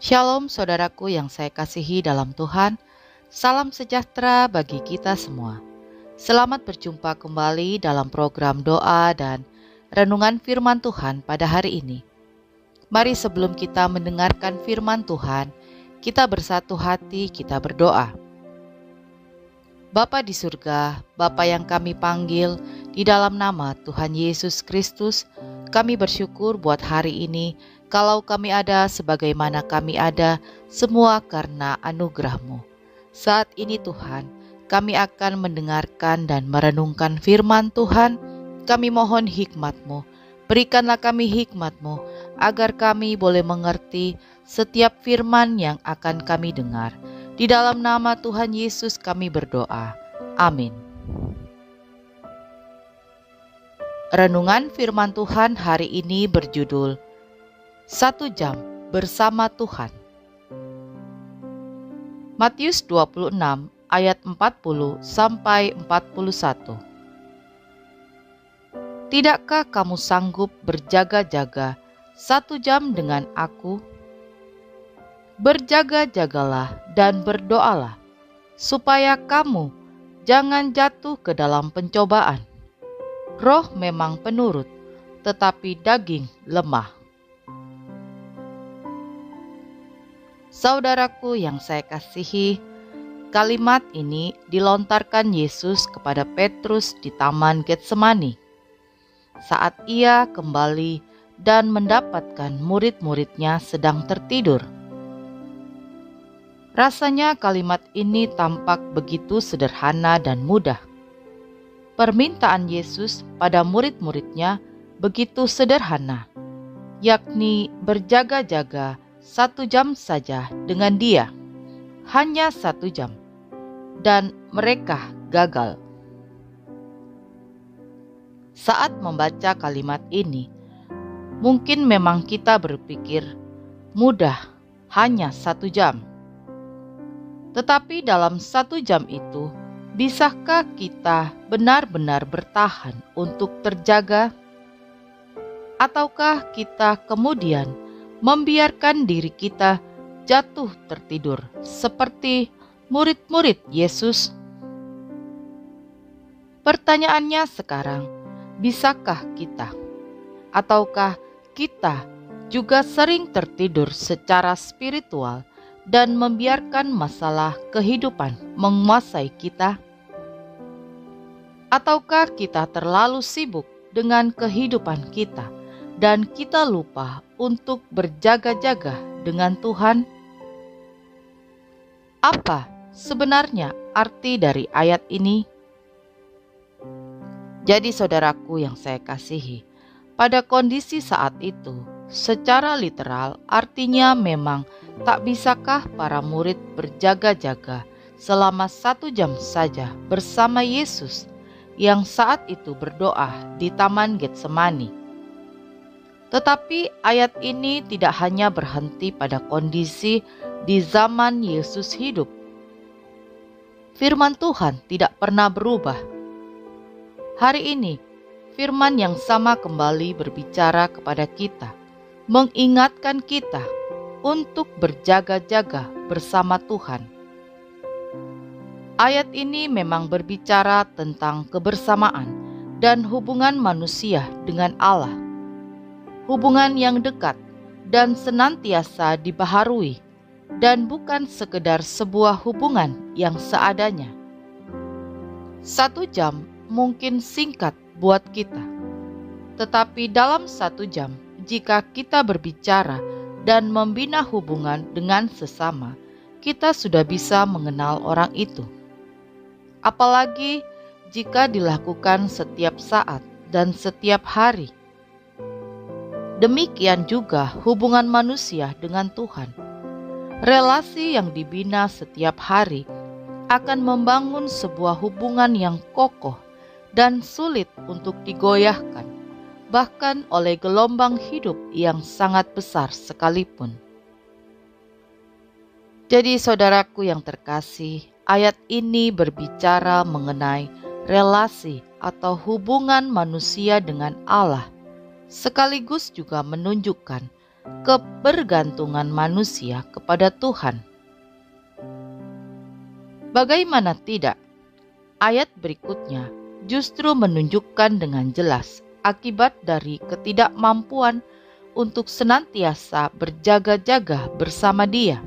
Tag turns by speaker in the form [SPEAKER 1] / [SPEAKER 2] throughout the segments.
[SPEAKER 1] Shalom saudaraku yang saya kasihi dalam Tuhan, salam sejahtera bagi kita semua. Selamat berjumpa kembali dalam program doa dan renungan firman Tuhan pada hari ini. Mari sebelum kita mendengarkan firman Tuhan, kita bersatu hati, kita berdoa. Bapa di surga, Bapa yang kami panggil di dalam nama Tuhan Yesus Kristus, kami bersyukur buat hari ini kalau kami ada sebagaimana kami ada, semua karena anugerah-Mu. Saat ini Tuhan, kami akan mendengarkan dan merenungkan firman Tuhan. Kami mohon hikmat-Mu, berikanlah kami hikmat-Mu, agar kami boleh mengerti setiap firman yang akan kami dengar. Di dalam nama Tuhan Yesus kami berdoa. Amin. Renungan firman Tuhan hari ini berjudul 1 jam bersama Tuhan. Matius 26 ayat 40 sampai 41. Tidakkah kamu sanggup berjaga-jaga 1 jam dengan aku? Berjaga-jagalah dan berdoalah, supaya kamu jangan jatuh ke dalam pencobaan. Roh memang penurut, tetapi daging lemah. Saudaraku yang saya kasihi, kalimat ini dilontarkan Yesus kepada Petrus di Taman Getsemani saat ia kembali dan mendapatkan murid-muridnya sedang tertidur. Rasanya kalimat ini tampak begitu sederhana dan mudah. Permintaan Yesus pada murid-muridnya begitu sederhana, yakni berjaga-jaga 1 jam saja dengan Dia, hanya 1 jam, dan mereka gagal. Saat membaca kalimat ini, mungkin memang kita berpikir mudah, hanya 1 jam. Tetapi dalam 1 jam itu, bisakah kita benar-benar bertahan untuk terjaga? Ataukah kita kemudian membiarkan diri kita jatuh tertidur seperti murid-murid Yesus? Pertanyaannya sekarang, bisakah kita? Ataukah kita juga sering tertidur secara spiritual dan membiarkan masalah kehidupan menguasai kita? Ataukah kita terlalu sibuk dengan kehidupan kita dan kita lupa untuk berjaga-jaga dengan Tuhan? Apa sebenarnya arti dari ayat ini? Jadi saudaraku yang saya kasihi, pada kondisi saat itu, secara literal artinya memang tak bisakah para murid berjaga-jaga selama 1 jam saja bersama Yesus yang saat itu berdoa di Taman Getsemani. Tetapi ayat ini tidak hanya berhenti pada kondisi di zaman Yesus hidup. Firman Tuhan tidak pernah berubah. Hari ini, firman yang sama kembali berbicara kepada kita, mengingatkan kita untuk berjaga-jaga bersama Tuhan. Ayat ini memang berbicara tentang kebersamaan dan hubungan manusia dengan Allah. Hubungan yang dekat dan senantiasa dibaharui, dan bukan sekedar sebuah hubungan yang seadanya. 1 jam mungkin singkat buat kita, tetapi dalam 1 jam, jika kita berbicara dan membina hubungan dengan sesama, kita sudah bisa mengenal orang itu. Apalagi jika dilakukan setiap saat dan setiap hari. Demikian juga hubungan manusia dengan Tuhan. Relasi yang dibina setiap hari akan membangun sebuah hubungan yang kokoh dan sulit untuk digoyahkan, bahkan oleh gelombang hidup yang sangat besar sekalipun. Jadi saudaraku yang terkasih, ayat ini berbicara mengenai relasi atau hubungan manusia dengan Allah, sekaligus juga menunjukkan kebergantungan manusia kepada Tuhan. Bagaimana tidak? Ayat berikutnya justru menunjukkan dengan jelas akibat dari ketidakmampuan untuk senantiasa berjaga-jaga bersama Dia.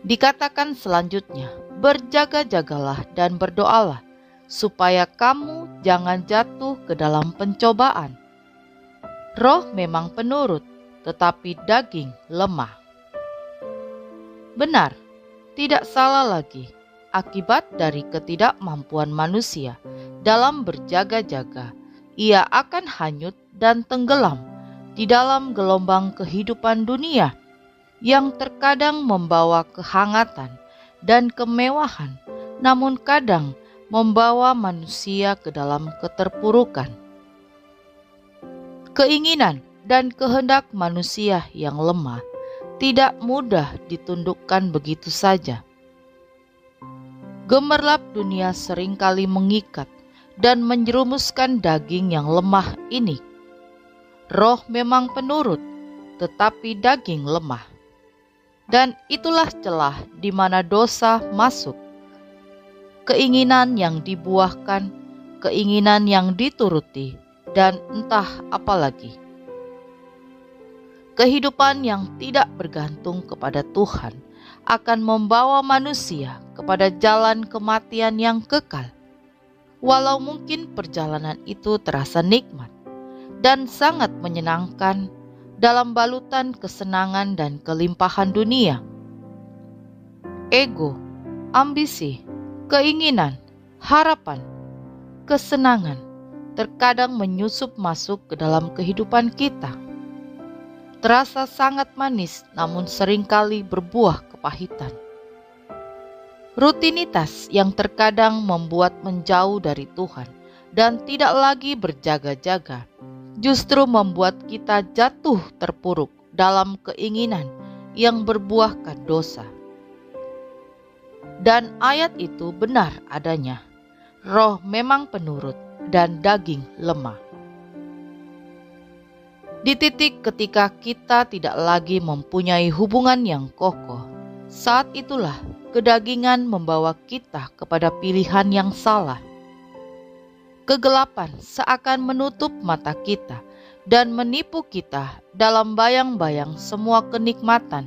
[SPEAKER 1] Dikatakan selanjutnya, berjaga-jagalah dan berdoalah, supaya kamu jangan jatuh ke dalam pencobaan. Roh memang penurut, tetapi daging lemah. Benar, tidak salah lagi, akibat dari ketidakmampuan manusia dalam berjaga-jaga, ia akan hanyut dan tenggelam di dalam gelombang kehidupan dunia yang terkadang membawa kehangatan dan kemewahan, namun kadang membawa manusia ke dalam keterpurukan. Keinginan dan kehendak manusia yang lemah tidak mudah ditundukkan begitu saja. Gemerlap dunia seringkali mengikat dan menjerumuskan daging yang lemah ini. Roh memang penurut, tetapi daging lemah. Dan itulah celah di mana dosa masuk. Keinginan yang dibuahkan, keinginan yang dituruti, dan entah apa lagi. Kehidupan yang tidak bergantung kepada Tuhan akan membawa manusia kepada jalan kematian yang kekal. Walau mungkin perjalanan itu terasa nikmat dan sangat menyenangkan dalam balutan kesenangan dan kelimpahan dunia. Ego, ambisi, keinginan, harapan, kesenangan terkadang menyusup masuk ke dalam kehidupan kita. Terasa sangat manis, namun seringkali berbuah kepahitan. Rutinitas yang terkadang membuat menjauh dari Tuhan dan tidak lagi berjaga-jaga justru membuat kita jatuh terpuruk dalam keinginan yang berbuahkan dosa. Dan ayat itu benar adanya. Roh memang penurut dan daging lemah. Di titik ketika kita tidak lagi mempunyai hubungan yang kokoh, saat itulah kedagingan membawa kita kepada pilihan yang salah. Kegelapan seakan menutup mata kita dan menipu kita dalam bayang-bayang semua kenikmatan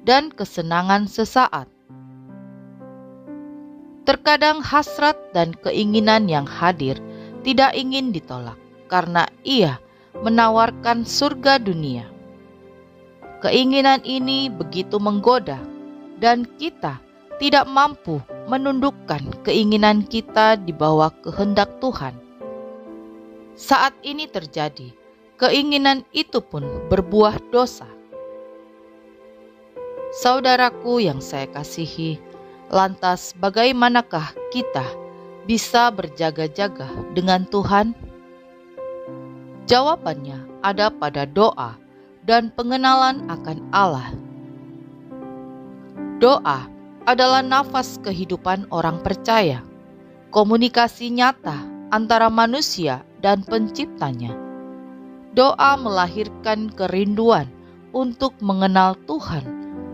[SPEAKER 1] dan kesenangan sesaat. Terkadang hasrat dan keinginan yang hadir tidak ingin ditolak karena ia menawarkan surga dunia. Keinginan ini begitu menggoda dan kita tidak mampu menundukkan keinginan kita di bawah kehendak Tuhan. Saat ini terjadi, keinginan itu pun berbuah dosa. Saudaraku yang saya kasihi, lantas bagaimanakah kita bisa berjaga-jaga dengan Tuhan? Jawabannya ada pada doa dan pengenalan akan Allah. Doa adalah nafas kehidupan orang percaya, komunikasi nyata antara manusia dan penciptanya. Doa melahirkan kerinduan untuk mengenal Tuhan,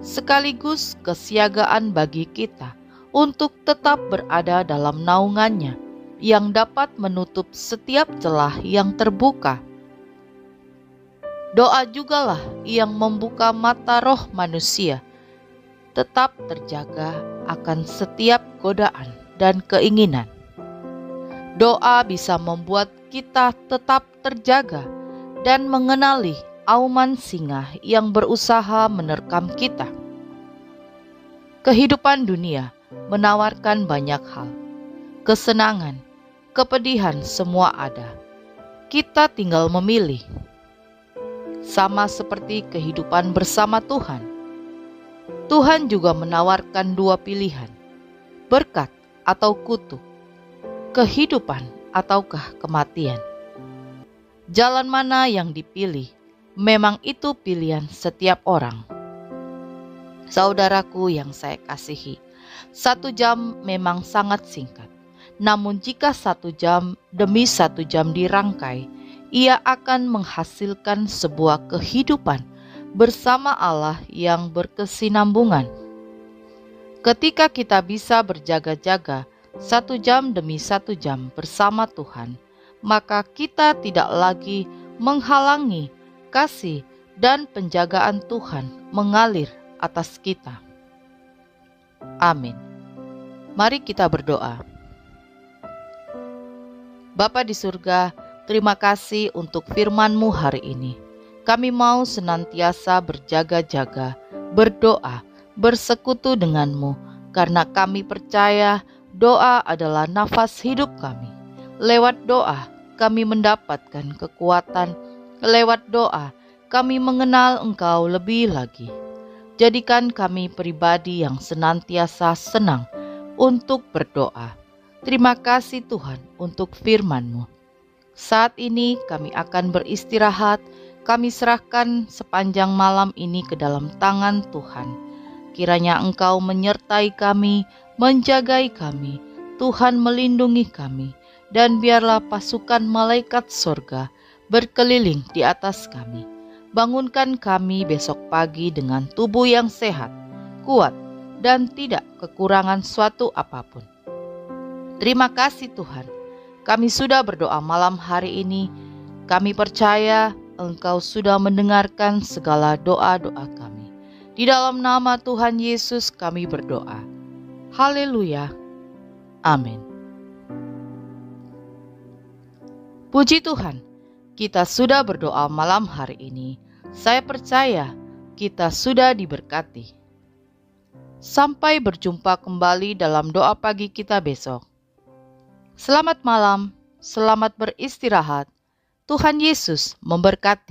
[SPEAKER 1] sekaligus kesiagaan bagi kita untuk tetap berada dalam naungannya yang dapat menutup setiap celah yang terbuka. Doa jugalah yang membuka mata roh manusia tetap terjaga akan setiap godaan dan keinginan. Doa bisa membuat kita tetap terjaga dan mengenali auman singa yang berusaha menerkam kita. Kehidupan dunia menawarkan banyak hal. Kesenangan, kepedihan semua ada. Kita tinggal memilih. Sama seperti kehidupan bersama Tuhan. Tuhan juga menawarkan dua pilihan, berkat atau kutuk, kehidupan ataukah kematian. Jalan mana yang dipilih, memang itu pilihan setiap orang. Saudaraku yang saya kasihi, 1 jam memang sangat singkat. Namun jika 1 jam demi 1 jam dirangkai, ia akan menghasilkan sebuah kehidupan bersama Allah yang berkesinambungan. Ketika kita bisa berjaga-jaga 1 jam demi 1 jam bersama Tuhan, maka kita tidak lagi menghalangi kasih dan penjagaan Tuhan mengalir atas kita. Amin. Mari kita berdoa. Bapa di surga, terima kasih untuk firman-Mu hari ini. Kami mau senantiasa berjaga-jaga, berdoa, bersekutu dengan-Mu, karena kami percaya doa adalah nafas hidup kami. Lewat doa, kami mendapatkan kekuatan. Lewat doa, kami mengenal Engkau lebih lagi. Jadikan kami pribadi yang senantiasa senang untuk berdoa. Terima kasih Tuhan untuk firman-Mu. Saat ini kami akan beristirahat. Kami serahkan sepanjang malam ini ke dalam tangan Tuhan. Kiranya Engkau menyertai kami, menjagai kami, Tuhan melindungi kami, dan biarlah pasukan malaikat sorga berkeliling di atas kami. Bangunkan kami besok pagi dengan tubuh yang sehat, kuat, dan tidak kekurangan suatu apapun. Terima kasih Tuhan, kami sudah berdoa malam hari ini. Kami percaya Engkau sudah mendengarkan segala doa-doa kami. Di dalam nama Tuhan Yesus kami berdoa. Haleluya. Amin. Puji Tuhan, kita sudah berdoa malam hari ini. Saya percaya kita sudah diberkati. Sampai berjumpa kembali dalam doa pagi kita besok. Selamat malam, selamat beristirahat. Tuhan Yesus memberkati.